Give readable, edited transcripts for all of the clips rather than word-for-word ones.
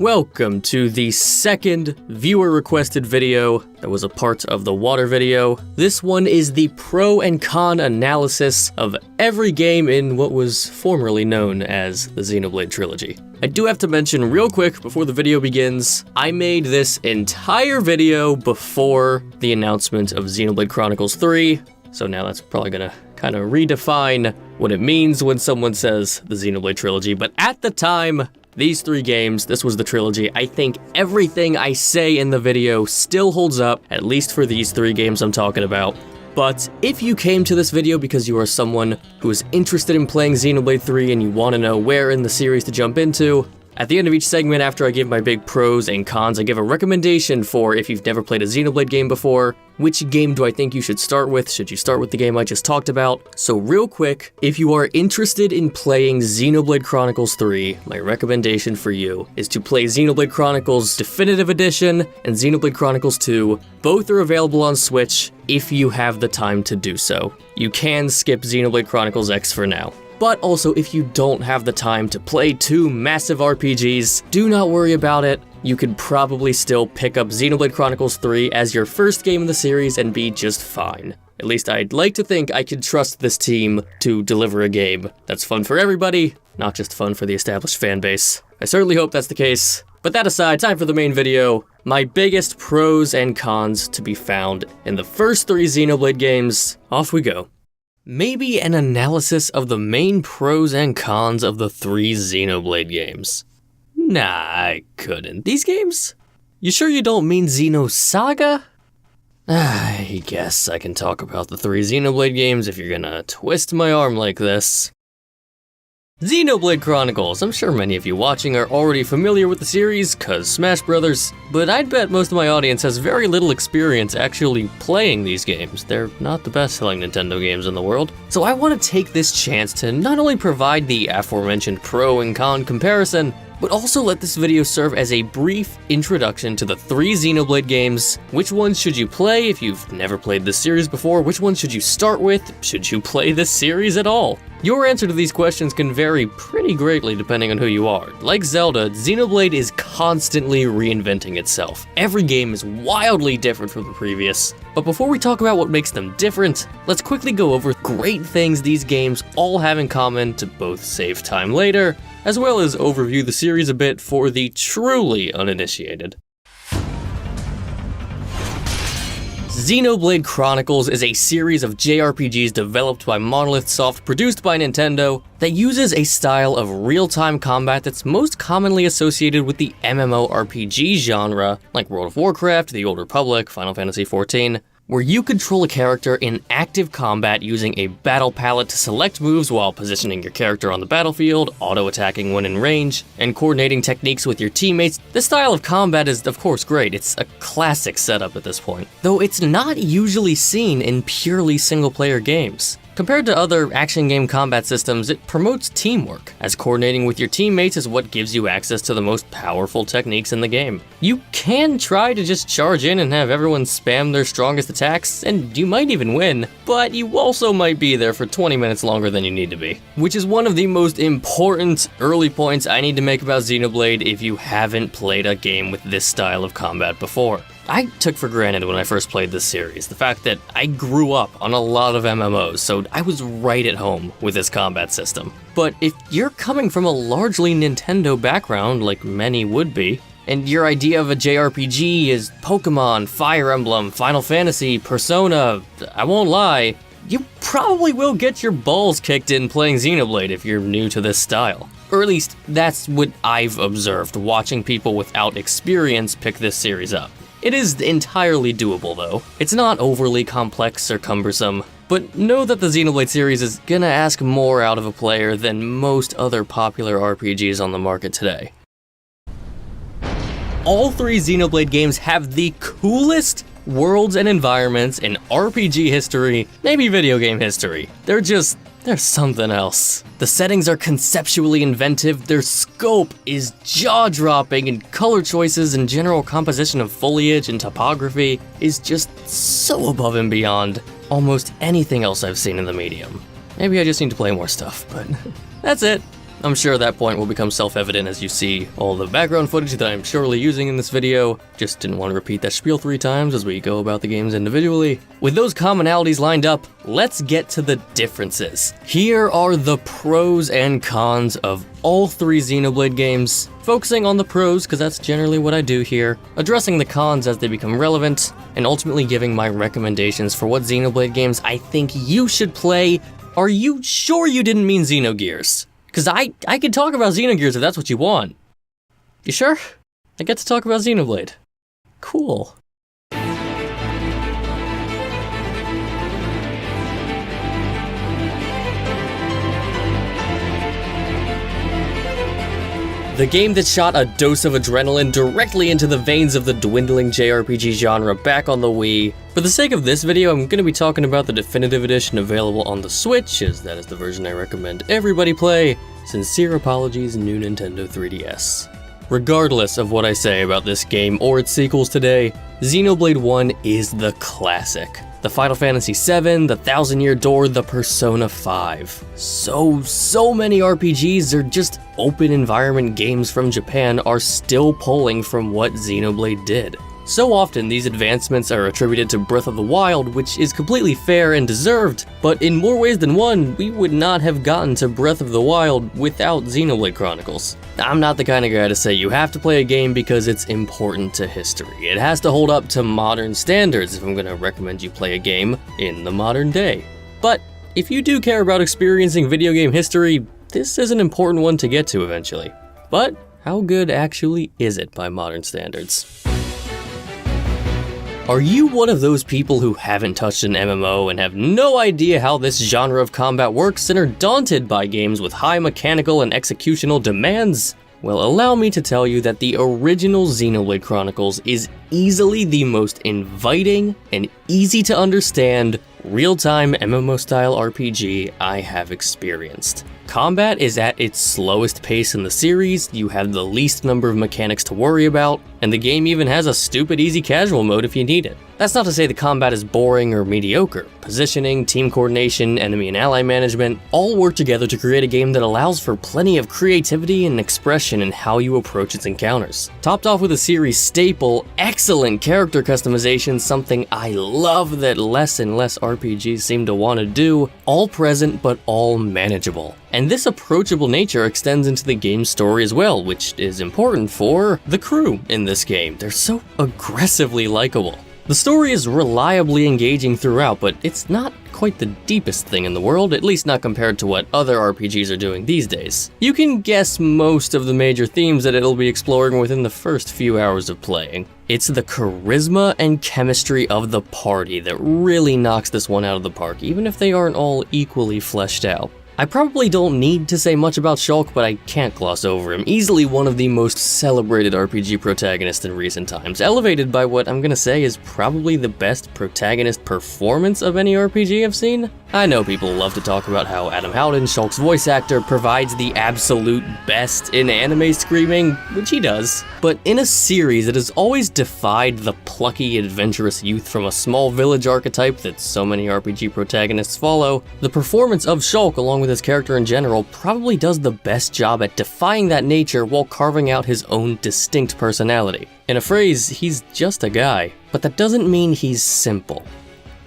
Welcome to the second viewer-requested video that was a part of the water video. This one is the pro and con analysis of every game in what was formerly known as the Xenoblade trilogy. I do have to mention real quick before the video begins, I made this entire video before the announcement of Xenoblade Chronicles 3, so now that's probably gonna kind of redefine what it means when someone says the Xenoblade trilogy, but at the time, these three games, this was the trilogy. I think everything I say in the video still holds up, at least for these three games I'm talking about. But if you came to this video because you are someone who is interested in playing Xenoblade 3 and you want to know where in the series to jump into, at the end of each segment after I give my big pros and cons, I give a recommendation for if you've never played a Xenoblade game before, which game do I think you should start with? Should you start with the game I just talked about? So real quick, if you are interested in playing Xenoblade Chronicles 3, my recommendation for you is to play Xenoblade Chronicles Definitive Edition and Xenoblade Chronicles 2. Both are available on Switch if you have the time to do so. You can skip Xenoblade Chronicles X for now. But also, if you don't have the time to play two massive RPGs, do not worry about it. You could probably still pick up Xenoblade Chronicles 3 as your first game in the series and be just fine. At least I'd like to think I could trust this team to deliver a game that's fun for everybody, not just fun for the established fan base. I certainly hope that's the case. But that aside, time for the main video. My biggest pros and cons to be found in the first three Xenoblade games. Off we go. Maybe an analysis of the main pros and cons of the three Xenoblade games. Nah, I couldn't. These games? You sure you don't mean Xenosaga? I guess I can talk about the three Xenoblade games if you're gonna twist my arm like this. Xenoblade Chronicles. I'm sure many of you watching are already familiar with the series, cause Smash Brothers, but I'd bet most of my audience has very little experience actually playing these games. They're not the best-selling Nintendo games in the world. So I want to take this chance to not only provide the aforementioned pro and con comparison, but also let this video serve as a brief introduction to the three Xenoblade games. Which ones should you play if you've never played this series before? Which ones should you start with? Should you play this series at all? Your answer to these questions can vary pretty greatly depending on who you are. Like Zelda, Xenoblade is constantly reinventing itself. Every game is wildly different from the previous. But before we talk about what makes them different, let's quickly go over great things these games all have in common to both save time later, as well as overview the series a bit for the truly uninitiated. Xenoblade Chronicles is a series of JRPGs developed by Monolith Soft, produced by Nintendo, that uses a style of real-time combat that's most commonly associated with the MMORPG genre, like World of Warcraft, The Old Republic, Final Fantasy XIV, where you control a character in active combat using a battle palette to select moves while positioning your character on the battlefield, auto-attacking when in range, and coordinating techniques with your teammates. This style of combat is, of course, great. It's a classic setup at this point, though it's not usually seen in purely single-player games. Compared to other action game combat systems, it promotes teamwork, as coordinating with your teammates is what gives you access to the most powerful techniques in the game. You can try to just charge in and have everyone spam their strongest attacks, and you might even win, but you also might be there for 20 minutes longer than you need to be. Which is one of the most important early points I need to make about Xenoblade if you haven't played a game with this style of combat before. I took for granted when I first played this series the fact that I grew up on a lot of MMOs, so I was right at home with this combat system. But if you're coming from a largely Nintendo background, like many would be, and your idea of a JRPG is Pokemon, Fire Emblem, Final Fantasy, Persona, I won't lie, you probably will get your balls kicked in playing Xenoblade if you're new to this style. Or at least, that's what I've observed watching people without experience pick this series up. It is entirely doable though. It's not overly complex or cumbersome, but know that the Xenoblade series is gonna ask more out of a player than most other popular RPGs on the market today. All three Xenoblade games have the coolest worlds and environments in RPG history, maybe video game history. They're something else. The settings are conceptually inventive, their scope is jaw-dropping, and color choices and general composition of foliage and topography is just so above and beyond almost anything else I've seen in the medium. Maybe I just need to play more stuff, but that's it. I'm sure that point will become self-evident as you see all the background footage that I'm surely using in this video. Just didn't want to repeat that spiel 3 times as we go about the games individually. With those commonalities lined up, let's get to the differences. Here are the pros and cons of all 3 Xenoblade games, focusing on the pros because that's generally what I do here, addressing the cons as they become relevant, and ultimately giving my recommendations for what Xenoblade games I think you should play. Are you sure you didn't mean Xenogears? Because I could talk about Xenogears if that's what you want. You sure? I get to talk about Xenoblade. Cool. The game that shot a dose of adrenaline directly into the veins of the dwindling JRPG genre back on the Wii. For the sake of this video, I'm going to be talking about the definitive edition available on the Switch, as that is the version I recommend everybody play. Sincere apologies, new Nintendo 3DS. Regardless of what I say about this game or its sequels today, Xenoblade 1 is the classic. The Final Fantasy VII, the Thousand Year Door, the Persona 5. So many RPGs or just open environment games from Japan are still pulling from what Xenoblade did. So often these advancements are attributed to Breath of the Wild, which is completely fair and deserved, but in more ways than one, we would not have gotten to Breath of the Wild without Xenoblade Chronicles. I'm not the kind of guy to say you have to play a game because it's important to history. It has to hold up to modern standards if I'm going to recommend you play a game in the modern day. But if you do care about experiencing video game history, this is an important one to get to eventually. But how good actually is it by modern standards? Are you one of those people who haven't touched an MMO and have no idea how this genre of combat works and are daunted by games with high mechanical and executional demands? Well, allow me to tell you that the original Xenoblade Chronicles is easily the most inviting and easy to understand real-time MMO-style RPG I have experienced. Combat is at its slowest pace in the series, you have the least number of mechanics to worry about, and the game even has a stupid easy casual mode if you need it. That's not to say the combat is boring or mediocre. Positioning, team coordination, enemy and ally management all work together to create a game that allows for plenty of creativity and expression in how you approach its encounters. Topped off with a series staple, excellent character customization, something I love that less and less RPGs seem to want to do, all present but all manageable. And this approachable nature extends into the game's story as well, which is important for the crew in this game. They're so aggressively likable. The story is reliably engaging throughout, but it's not quite the deepest thing in the world, at least not compared to what other RPGs are doing these days. You can guess most of the major themes that it'll be exploring within the first few hours of playing. It's the charisma and chemistry of the party that really knocks this one out of the park, even if they aren't all equally fleshed out. I probably don't need to say much about Shulk, but I can't gloss over him. Easily one of the most celebrated RPG protagonists in recent times, elevated by what I'm gonna say is probably the best protagonist performance of any RPG I've seen. I know people love to talk about how Adam Howden, Shulk's voice actor, provides the absolute best in anime screaming, which he does, but in a series that has always defied the plucky, adventurous youth from a small village archetype that so many RPG protagonists follow, the performance of Shulk along with his character in general probably does the best job at defying that nature while carving out his own distinct personality. In a phrase, he's just a guy, but that doesn't mean he's simple.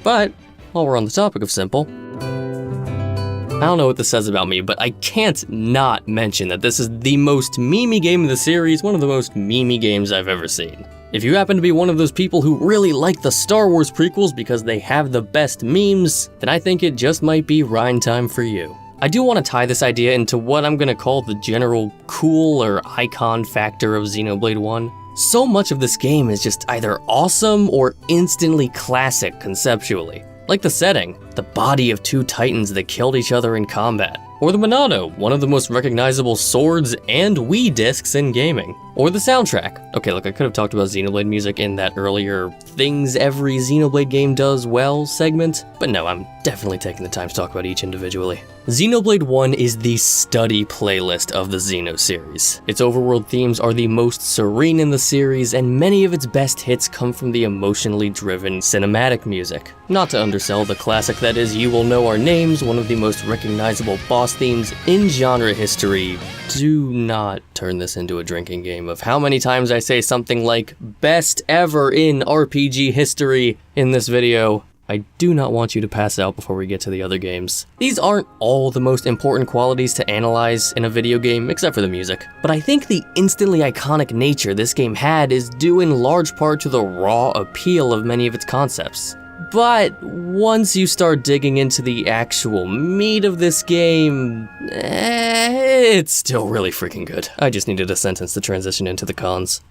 But while we're on the topic of simple, I don't know what this says about me, but I can't not mention that this is the most memey game of the series, one of the most memey games I've ever seen. If you happen to be one of those people who really like the Star Wars prequels because they have the best memes, then I think it just might be Rhine time for you. I do want to tie this idea into what I'm going to call the general cool or icon factor of Xenoblade 1. So much of this game is just either awesome or instantly classic conceptually. Like the setting, the body of 2 titans that killed each other in combat. Or the Monado, one of the most recognizable swords and Wii discs in gaming. Or the soundtrack. Okay, look, I could have talked about Xenoblade music in that earlier things every Xenoblade game does well segment, but no, I'm definitely taking the time to talk about each individually. Xenoblade 1 is the study playlist of the Xeno series. Its overworld themes are the most serene in the series, and many of its best hits come from the emotionally driven cinematic music. Not to undersell the classic that is You Will Know Our Names, one of the most recognizable boss themes in genre history. Do not turn this into a drinking game of how many times I say something like best ever in RPG history in this video. I do not want you to pass out before we get to the other games. These aren't all the most important qualities to analyze in a video game, except for the music. But I think the instantly iconic nature this game had is due in large part to the raw appeal of many of its concepts. But once you start digging into the actual meat of this game, it's still really freaking good. I just needed a sentence to transition into the cons.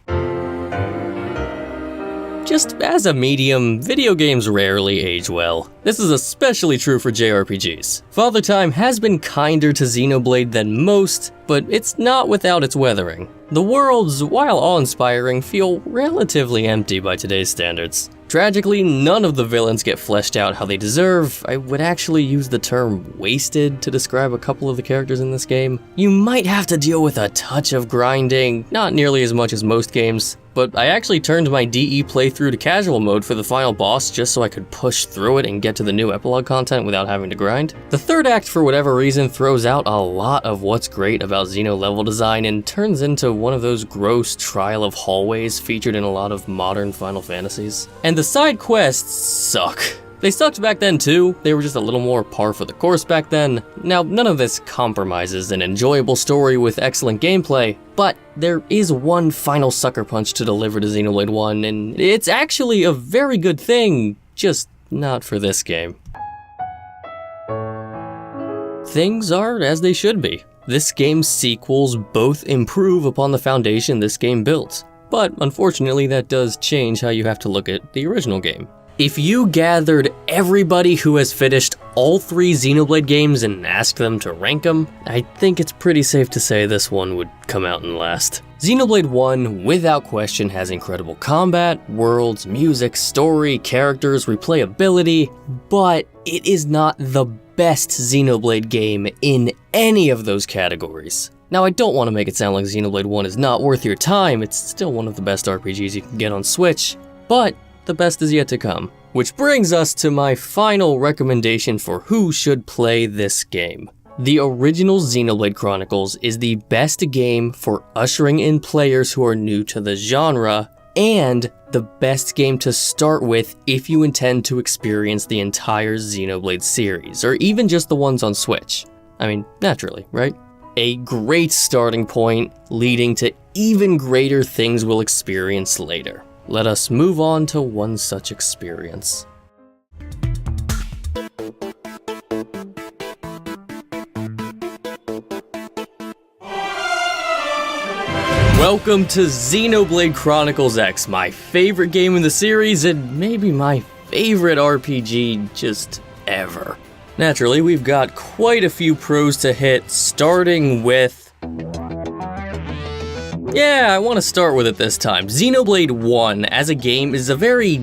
Just as a medium, video games rarely age well. This is especially true for JRPGs. Father Time has been kinder to Xenoblade than most, but it's not without its weathering. The worlds, while awe-inspiring, feel relatively empty by today's standards. Tragically, none of the villains get fleshed out how they deserve. I would actually use the term wasted to describe a couple of the characters in this game. You might have to deal with a touch of grinding, not nearly as much as most games, but I actually turned my DE playthrough to casual mode for the final boss just so I could push through it and get to the new epilogue content without having to grind. The third act, for whatever reason, throws out a lot of what's great about Xeno level design and turns into one of those gross trial of hallways featured in a lot of modern Final Fantasies. And the side quests suck. They sucked back then too, they were just a little more par for the course back then. Now, none of this compromises an enjoyable story with excellent gameplay, but there is one final sucker punch to deliver to Xenoblade 1, and it's actually a very good thing, just not for this game. Things are as they should be. This game's sequels both improve upon the foundation this game built, but unfortunately that does change how you have to look at the original game. If you gathered everybody who has finished all 3 Xenoblade games and asked them to rank them, I think it's pretty safe to say this one would come out in last. Xenoblade 1, without question, has incredible combat, worlds, music, story, characters, replayability, but it is not the best Xenoblade game in any of those categories. Now, I don't want to make it sound like Xenoblade 1 is not worth your time, it's still one of the best RPGs you can get on Switch, but the best is yet to come. Which brings us to my final recommendation for who should play this game. The original Xenoblade Chronicles is the best game for ushering in players who are new to the genre, and the best game to start with if you intend to experience the entire Xenoblade series, or even just the ones on Switch. I mean, naturally, right? A great starting point leading to even greater things we'll experience later. Let us move on to one such experience. Welcome to Xenoblade Chronicles X, my favorite game in the series and maybe my favorite RPG just ever. Naturally, we've got quite a few pros to hit, starting with... Yeah, I want to start with it this time. Xenoblade 1 as a game is a very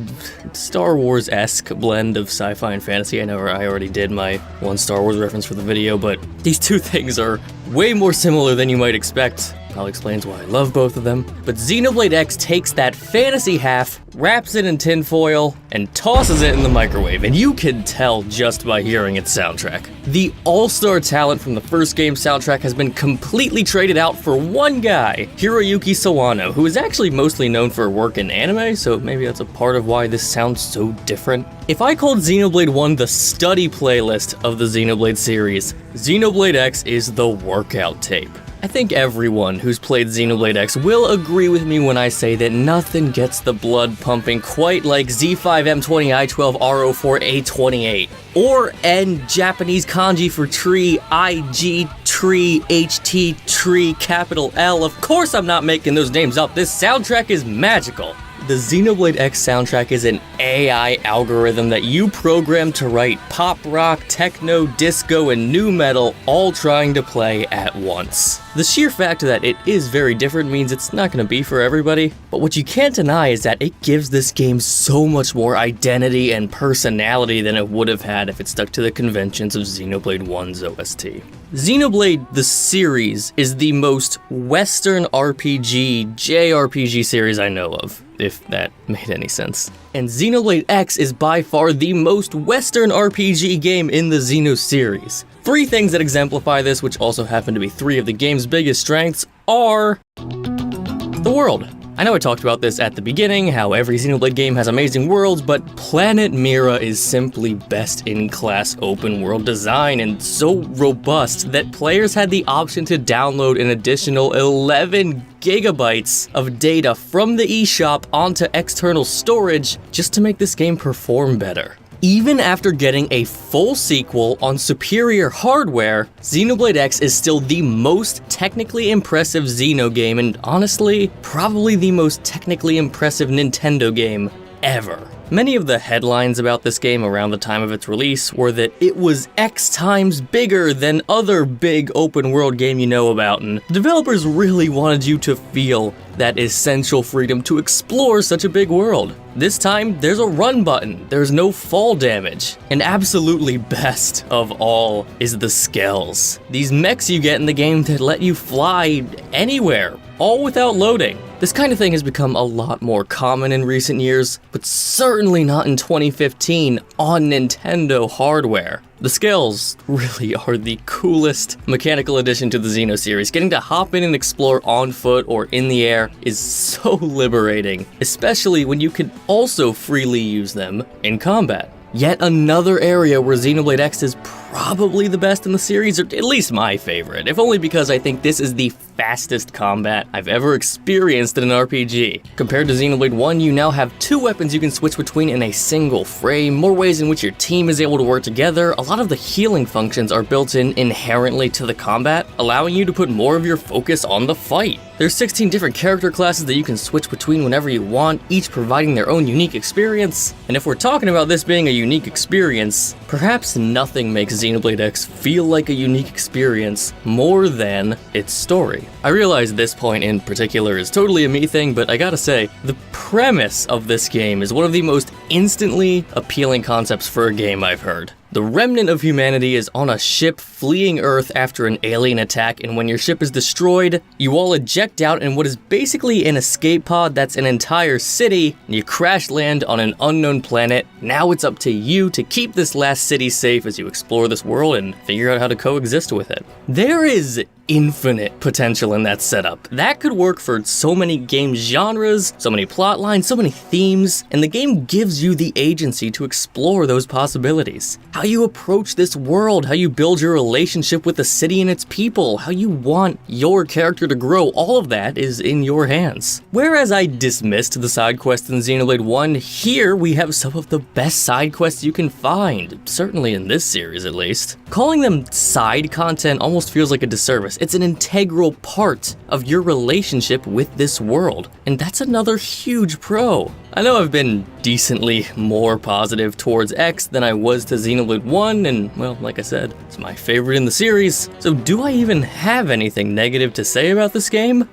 Star Wars-esque blend of sci-fi and fantasy. I know I already did my one Star Wars reference for the video, but these two things are way more similar than you might expect. Probably explains why I love both of them. But Xenoblade X takes that fantasy half, wraps it in tinfoil, and tosses it in the microwave, and you can tell just by hearing its soundtrack. The all-star talent from the first game's soundtrack has been completely traded out for one guy, Hiroyuki Sawano, who is actually mostly known for work in anime, so maybe that's a part of why this sounds so different. If I called Xenoblade 1 the study playlist of the Xenoblade series, Xenoblade X is the workout tape. I think everyone who's played Xenoblade X will agree with me when I say that nothing gets the blood pumping quite like Z5M20I12RO4A28, or N Japanese kanji for tree IG Tree, HT Tree, capital L. Of course I'm not making those names up. This soundtrack is magical. The Xenoblade X soundtrack is an AI algorithm that you program to write pop rock, techno, disco, and nu metal all trying to play at once. The sheer fact that it is very different means it's not going to be for everybody, but what you can't deny is that it gives this game so much more identity and personality than it would have had if it stuck to the conventions of Xenoblade 1's OST. Xenoblade, the series, is the most Western RPG, JRPG series I know of, if that made any sense. And Xenoblade X is by far the most Western RPG game in the Xeno series. 3 things that exemplify this, which also happen to be 3 of the game's biggest strengths, are the world. I know I talked about this at the beginning, how every Xenoblade game has amazing worlds, but Planet Mira is simply best-in-class open-world design and so robust that players had the option to download an additional 11 gigabytes of data from the eShop onto external storage just to make this game perform better. Even after getting a full sequel on superior hardware, Xenoblade X is still the most technically impressive Xeno game and honestly, probably the most technically impressive Nintendo game ever. Many of the headlines about this game around the time of its release were that it was X times bigger than other big open world game you know about, and developers really wanted you to feel that essential freedom to explore such a big world. This time, there's a run button, there's no fall damage, and absolutely best of all is the skills. These mechs you get in the game that let you fly anywhere, all without loading. This kind of thing has become a lot more common in recent years, but certainly not in 2015 on Nintendo hardware. The skills really are the coolest mechanical addition to the Xeno series. Getting to hop in and explore on foot or in the air is so liberating, especially when you can also freely use them in combat. Yet another area where Xenoblade X is probably the best in the series, or at least my favorite, if only because I think this is the fastest combat I've ever experienced in an RPG. Compared to Xenoblade 1, you now have 2 weapons you can switch between in a single frame, more ways in which your team is able to work together. A lot of the healing functions are built in inherently to the combat, allowing you to put more of your focus on the fight. There's 16 different character classes that you can switch between whenever you want, each providing their own unique experience. And if we're talking about this being a unique experience, perhaps nothing makes Xenoblade X feel like a unique experience more than its story. I realize this point in particular is totally a me thing, but I gotta say, the premise of this game is one of the most instantly appealing concepts for a game I've heard. The remnant of humanity is on a ship fleeing Earth after an alien attack, and when your ship is destroyed, you all eject out in what is basically an escape pod that's an entire city, and you crash land on an unknown planet. Now it's up to you to keep this last city safe as you explore this world and figure out how to coexist with it. There is infinite potential in that setup. That could work for so many game genres, so many plot lines, so many themes, and the game gives you the agency to explore those possibilities. How you approach this world, how you build your relationship with the city and its people, how you want your character to grow, all of that is in your hands. Whereas I dismissed the side quests in Xenoblade 1, here we have some of the best side quests you can find, certainly in this series at least. Calling them side content almost feels like a disservice. It's an integral part of your relationship with this world, and that's another huge pro. I know I've been decently more positive towards X than I was to Xenoblade 1, and well, like I said, it's my favorite in the series. So do I even have anything negative to say about this game?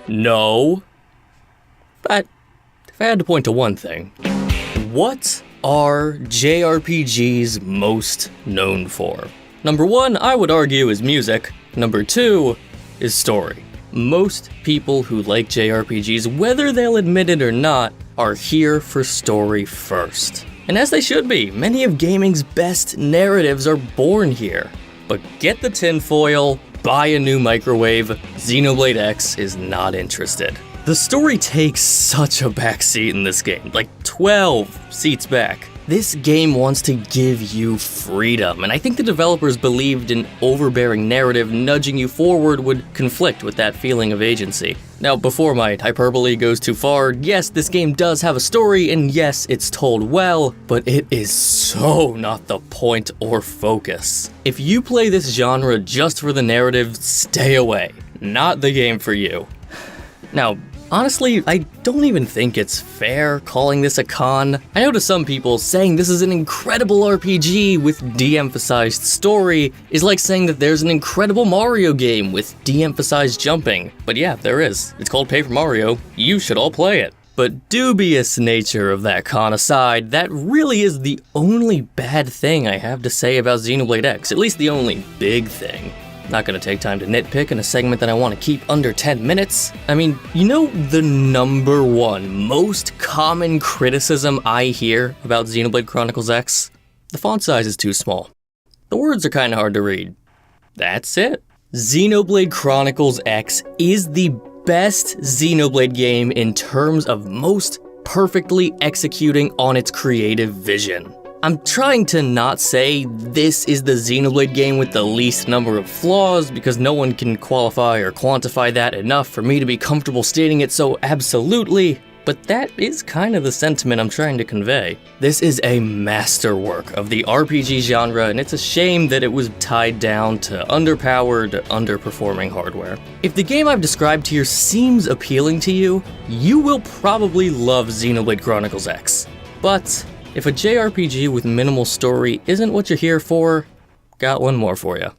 No. But if I had to point to one thing, what are JRPGs most known for? Number 1, I would argue, is music. Number 2 is story. Most people who like JRPGs, whether they'll admit it or not, are here for story first. And as they should be, many of gaming's best narratives are born here. But get the tinfoil, buy a new microwave, Xenoblade X is not interested. The story takes such a back seat in this game, like 12 seats back. This game wants to give you freedom, and I think the developers believed an overbearing narrative nudging you forward would conflict with that feeling of agency. Now, before my hyperbole goes too far, yes, this game does have a story, and yes, it's told well, but it is so not the point or focus. If you play this genre just for the narrative, stay away. Not the game for you. Now, honestly, I don't even think it's fair calling this a con. I know to some people, saying this is an incredible RPG with de-emphasized story is like saying that there's an incredible Mario game with de-emphasized jumping. But yeah, there is. It's called Paper Mario. You should all play it. But dubious nature of that con aside, that really is the only bad thing I have to say about Xenoblade X, at least the only big thing. Not gonna take time to nitpick in a segment that I want to keep under 10 minutes. I mean, you know the number one most common criticism I hear about Xenoblade Chronicles X? The font size is too small. The words are kinda hard to read. That's it. Xenoblade Chronicles X is the best Xenoblade game in terms of most perfectly executing on its creative vision. I'm trying to not say this is the Xenoblade game with the least number of flaws because no one can qualify or quantify that enough for me to be comfortable stating it so absolutely, but that is kind of the sentiment I'm trying to convey. This is a masterwork of the RPG genre, and it's a shame that it was tied down to underpowered, underperforming hardware. If the game I've described here seems appealing to you, you will probably love Xenoblade Chronicles X. But if a JRPG with minimal story isn't what you're here for, got one more for you.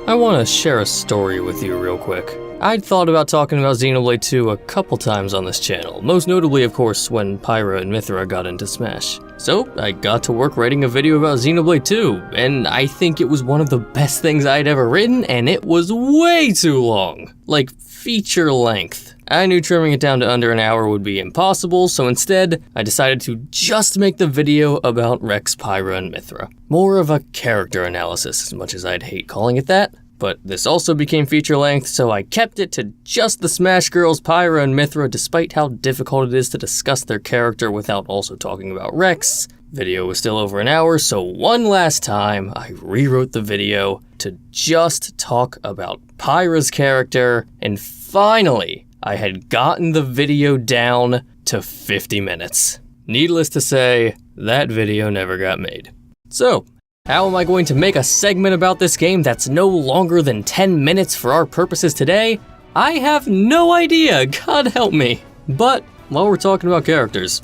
I want to share a story with you real quick. I'd thought about talking about Xenoblade 2 a couple times on this channel, most notably of course when Pyra and Mythra got into Smash. So I got to work writing a video about Xenoblade 2, and I think it was one of the best things I'd ever written, and it was way too long. Like feature length. I knew trimming it down to under an hour would be impossible, so instead, I decided to just make the video about Rex, Pyra, and Mythra. More of a character analysis, as much as I'd hate calling it that. But this also became feature length, so I kept it to just the Smash Girls, Pyra, and Mythra, despite how difficult it is to discuss their character without also talking about Rex. Video was still over an hour, so one last time, I rewrote the video to just talk about Pyra's character, and finally, I had gotten the video down to 50 minutes. Needless to say, that video never got made. So, how am I going to make a segment about this game that's no longer than 10 minutes for our purposes today? I have no idea, God help me. But, while we're talking about characters,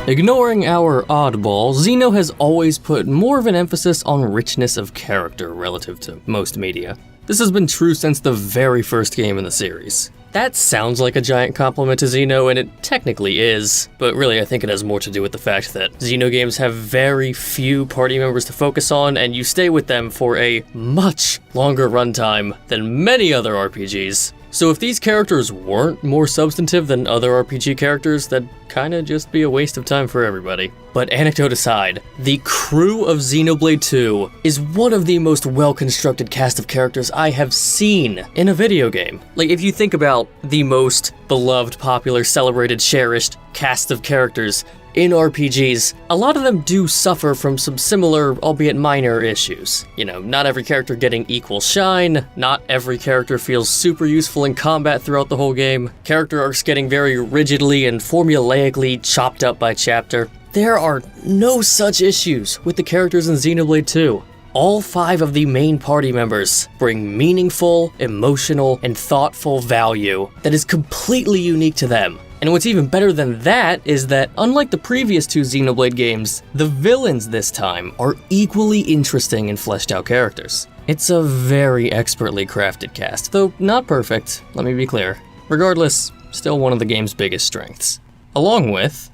ignoring our oddball, Xeno has always put more of an emphasis on richness of character relative to most media. This has been true since the very first game in the series. That sounds like a giant compliment to Xeno, and it technically is, but really I think it has more to do with the fact that Xeno games have very few party members to focus on, and you stay with them for a much longer runtime than many other RPGs. So if these characters weren't more substantive than other RPG characters, that'd kinda just be a waste of time for everybody. But anecdote aside, the crew of Xenoblade 2 is one of the most well-constructed cast of characters I have seen in a video game. Like, if you think about the most beloved, popular, celebrated, cherished cast of characters in RPGs, a lot of them do suffer from some similar, albeit minor, issues. You know, not every character getting equal shine, not every character feels super useful in combat throughout the whole game, character arcs getting very rigidly and formulaically chopped up by chapter. There are no such issues with the characters in Xenoblade 2. All 5 of the main party members bring meaningful, emotional, and thoughtful value that is completely unique to them. And what's even better than that is that, unlike the previous 2 Xenoblade games, the villains this time are equally interesting and fleshed out characters. It's a very expertly crafted cast, though not perfect, let me be clear. Regardless, still one of the game's biggest strengths. Along with,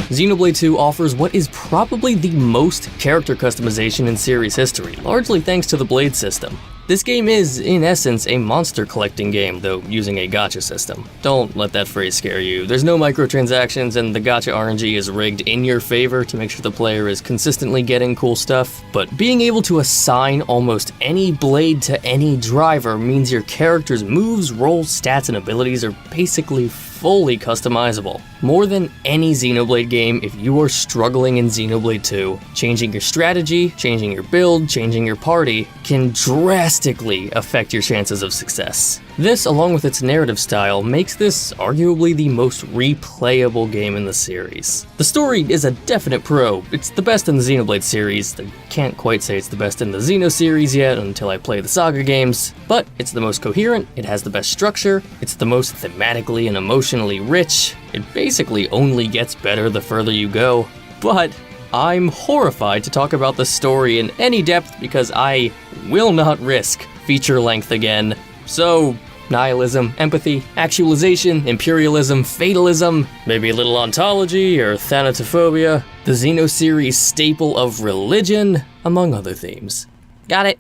Xenoblade 2 offers what is probably the most character customization in series history, largely thanks to the blade system. This game is, in essence, a monster collecting game, though using a gacha system. Don't let that phrase scare you. There's no microtransactions, and the gacha RNG is rigged in your favor to make sure the player is consistently getting cool stuff. But being able to assign almost any blade to any driver means your character's moves, rolls, stats, and abilities are basically fully customizable. More than any Xenoblade game, if you are struggling in Xenoblade 2, changing your strategy, changing your build, changing your party can drastically affect your chances of success. This, along with its narrative style, makes this arguably the most replayable game in the series. The story is a definite pro. It's the best in the Xenoblade series. I can't quite say it's the best in the Xeno series yet until I play the Saga games, but it's the most coherent, it has the best structure, it's the most thematically and emotionally rich. It basically only gets better the further you go, but I'm horrified to talk about the story in any depth because I will not risk feature length again. So, nihilism, empathy, actualization, imperialism, fatalism, maybe a little ontology or thanatophobia, the Xeno series staple of religion, among other themes. Got it?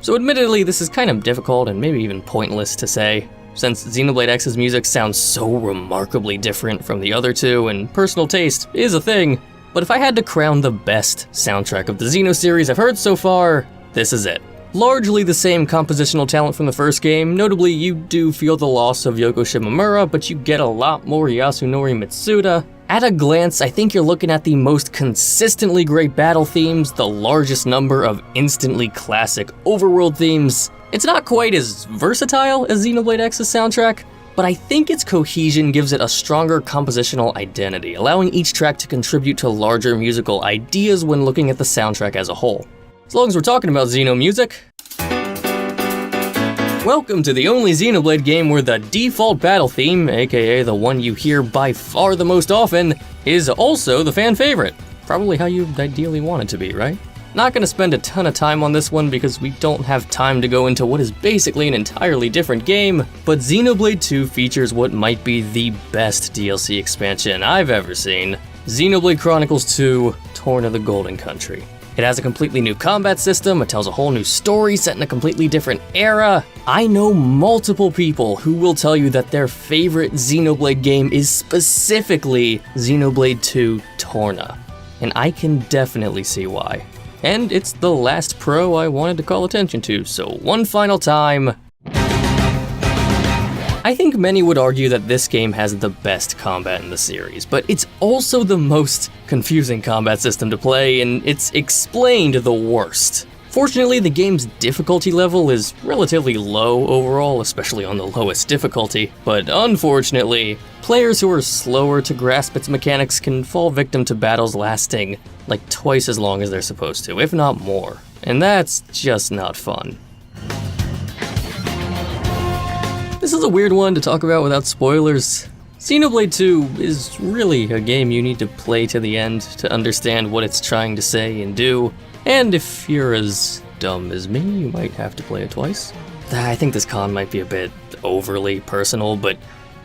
So admittedly, this is kind of difficult and maybe even pointless to say, since Xenoblade X's music sounds so remarkably different from the other two, and personal taste is a thing, but if I had to crown the best soundtrack of the Xeno series I've heard so far, this is it. Largely the same compositional talent from the first game, notably you do feel the loss of Yoko Shimomura, but you get a lot more Yasunori Mitsuda. At a glance, I think you're looking at the most consistently great battle themes, the largest number of instantly classic overworld themes. It's not quite as versatile as Xenoblade X's soundtrack, but I think its cohesion gives it a stronger compositional identity, allowing each track to contribute to larger musical ideas when looking at the soundtrack as a whole. As long as we're talking about Xeno music, welcome to the only Xenoblade game where the default battle theme, aka the one you hear by far the most often, is also the fan favorite. Probably how you'd ideally want it to be, right? Not gonna spend a ton of time on this one because we don't have time to go into what is basically an entirely different game, but Xenoblade 2 features what might be the best DLC expansion I've ever seen, Xenoblade Chronicles 2, Torn of the Golden Country. It has a completely new combat system, it tells a whole new story set in a completely different era. I know multiple people who will tell you that their favorite Xenoblade game is specifically Xenoblade 2 Torna, and I can definitely see why. And it's the last pro I wanted to call attention to, so one final time. I think many would argue that this game has the best combat in the series, but it's also the most confusing combat system to play, and it's explained the worst. Fortunately, the game's difficulty level is relatively low overall, especially on the lowest difficulty, but unfortunately, players who are slower to grasp its mechanics can fall victim to battles lasting like twice as long as they're supposed to, if not more, and that's just not fun. This is a weird one to talk about without spoilers. Xenoblade 2 is really a game you need to play to the end to understand what it's trying to say and do, and if you're as dumb as me, you might have to play it twice. I think this con might be a bit overly personal, but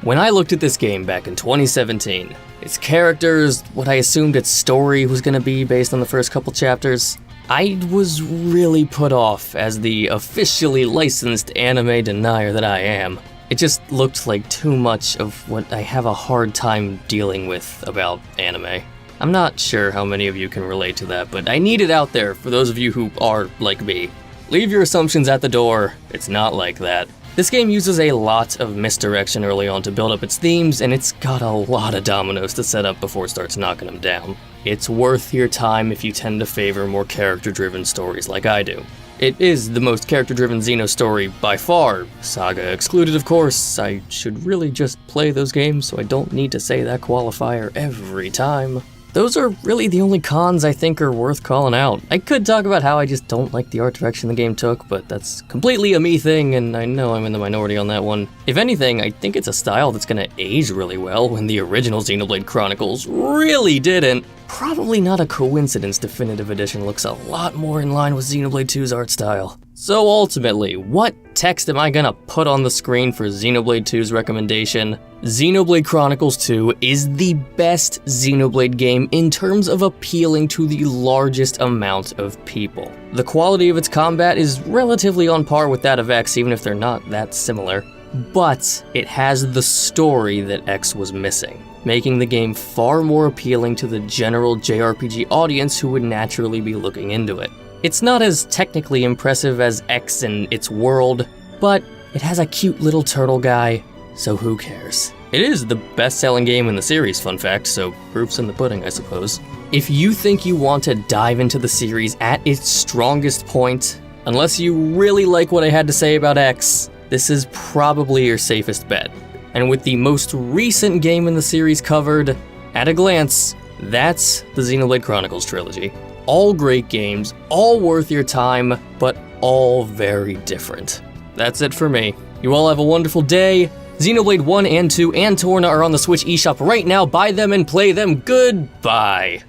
when I looked at this game back in 2017, its characters, what I assumed its story was gonna be based on the first couple chapters, I was really put off as the officially licensed anime denier that I am. It just looked like too much of what I have a hard time dealing with about anime. I'm not sure how many of you can relate to that, but I need it out there for those of you who are like me. Leave your assumptions at the door, it's not like that. This game uses a lot of misdirection early on to build up its themes, and it's got a lot of dominoes to set up before it starts knocking them down. It's worth your time if you tend to favor more character-driven stories like I do. It is the most character-driven Xeno story by far, Saga excluded of course. I should really just play those games so I don't need to say that qualifier every time. Those are really the only cons I think are worth calling out. I could talk about how I just don't like the art direction the game took, but that's completely a me thing, and I know I'm in the minority on that one. If anything, I think it's a style that's gonna age really well when the original Xenoblade Chronicles really didn't. Probably not a coincidence Definitive Edition looks a lot more in line with Xenoblade 2's art style. So ultimately, what text am I gonna put on the screen for Xenoblade 2's recommendation? Xenoblade Chronicles 2 is the best Xenoblade game in terms of appealing to the largest amount of people. The quality of its combat is relatively on par with that of X, even if they're not that similar. But it has the story that X was missing, making the game far more appealing to the general JRPG audience who would naturally be looking into it. It's not as technically impressive as X and its world, but it has a cute little turtle guy, so who cares? It is the best-selling game in the series, fun fact, so proof's in the pudding, I suppose. If you think you want to dive into the series at its strongest point, unless you really like what I had to say about X, this is probably your safest bet. And with the most recent game in the series covered, at a glance, that's the Xenoblade Chronicles trilogy. All great games, all worth your time, but all very different. That's it for me. You all have a wonderful day. Xenoblade 1 and 2 and Torna are on the Switch eShop right now. Buy them and play them. Goodbye.